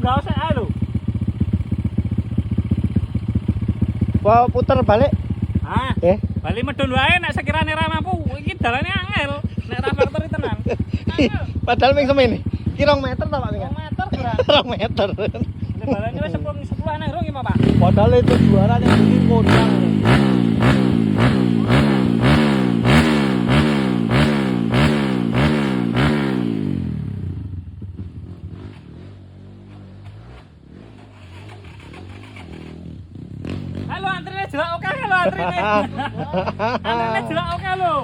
enggak usah ae lho. Wah, puter balik. Ah, bali medun wae nek sekirane ra mampu. Iki dalane angel. Nek ra faktori tenan. Angel. Padahal ming semene. Ki 2 meter ta, Pak? 2 meter kurang. 2 meter. Nek balane wis 10 aneh rong iki, Pak. Padahal itu juara yang bikin kondang. Halo antrine jelak oke lho antrine. Antrine jelak oke lho.